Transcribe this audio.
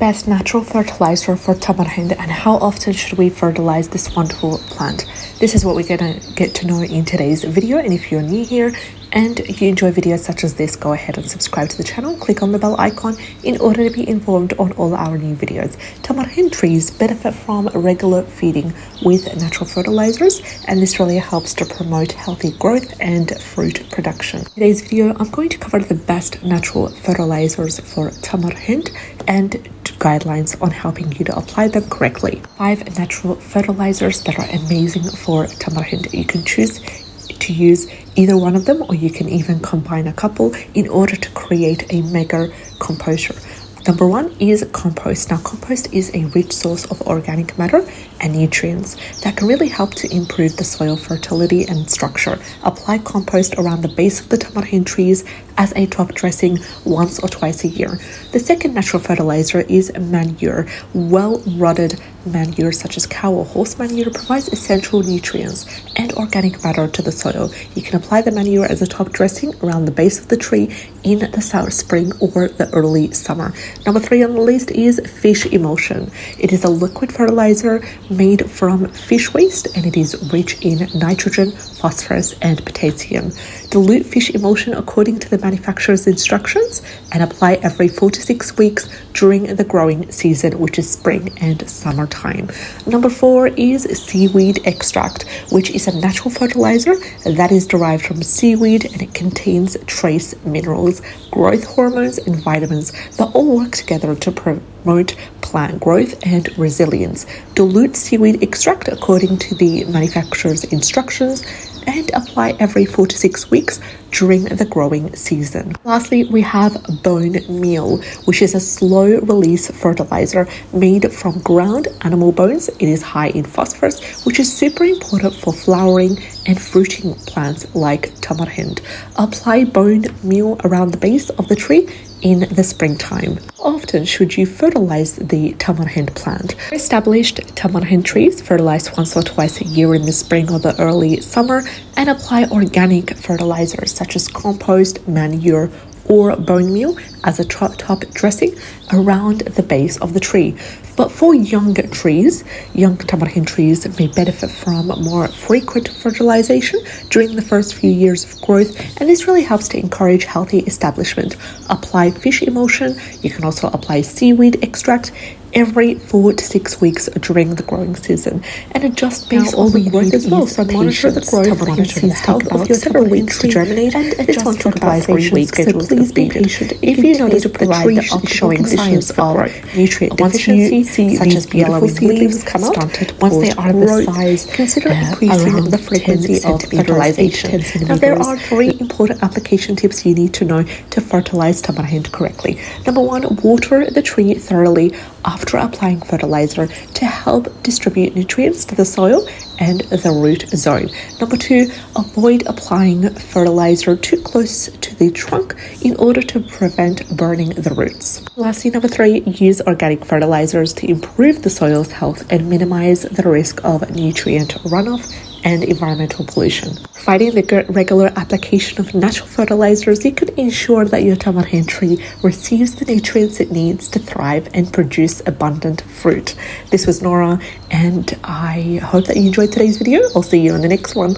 best natural fertilizer for tamarind and how often should we fertilize this wonderful plant? This is what we're gonna get to know in today's video. And if you're new here and you enjoy videos such as this, go ahead and subscribe to the channel. Click on the bell icon in order to be informed on all our new videos. Tamarind trees benefit from regular feeding with natural fertilizers, and this really helps to promote healthy growth and fruit production. In today's video, I'm going to cover the best natural fertilizers for tamarind and guidelines on helping you to apply them correctly. 5 natural fertilizers that are amazing for tamarind. You can choose to use either one of them, or you can even combine a couple in order to create a mega composter. Number 1 is compost. Now, compost is a rich source of organic matter and nutrients that can really help to improve the soil fertility and structure. Apply compost around the base of the tamarind trees as a top dressing once or twice a year. The second natural fertilizer is manure. Well-rotted manure such as cow or horse manure provides essential nutrients and organic matter to the soil. You can apply the manure as a top dressing around the base of the tree in the spring or the early summer. Number 3 on the list is fish emulsion. It is a liquid fertilizer made from fish waste, and it is rich in nitrogen, phosphorus, and potassium. Dilute fish emulsion according to the manufacturer's instructions and apply every 4 to 6 weeks during the growing season, which is spring and summertime. Number 4 is seaweed extract, which is a natural fertilizer that is derived from seaweed, and it contains trace minerals, growth hormones, and vitamins that all work together to promote plant growth and resilience. Dilute seaweed extract according to the manufacturer's instructions and apply every 4 to 6 weeks during the growing season. Lastly, we have bone meal, which is a slow release fertilizer made from ground animal bones. It is high in phosphorus, which is super important for flowering and fruiting plants like tamarind. Apply bone meal around the base of the tree in the springtime. Often should you fertilize the tamarind plant? Established tamarind trees fertilize once or twice a year in the spring or the early summer, and apply organic fertilizers such as compost, manure, or bone meal as a top dressing around the base of the tree. But for young trees, young tamarind trees may benefit from more frequent fertilization during the first few years of growth, and this really helps to encourage healthy establishment. Apply fish emulsion. You can also apply seaweed extract every 4 to 6 weeks during the growing season, and adjust based on the growth as well. So monitor the growth, monitor the health of your several weeks to germinate, and adjust your fertilization schedules. So please be patient. If you notice the tree is showing signs of nutrient deficiency, such as yellow leaves come out, once they are the size, consider increasing the frequency of fertilization. Now, there are 3 important application tips you need to know to fertilize tamarind correctly. Number 1, water the tree thoroughly after applying fertilizer to help distribute nutrients to the soil and the root zone. Number 2, avoid applying fertilizer too close to the trunk in order to prevent burning the roots. Lastly, number 3, use organic fertilizers to improve the soil's health and minimize the risk of nutrient runoff and environmental pollution. Providing the regular application of natural fertilizers, you can ensure that your tamarind tree receives the nutrients it needs to thrive and produce abundant fruit. This was Nora, and I hope that you enjoyed today's video. I'll see you in the next one.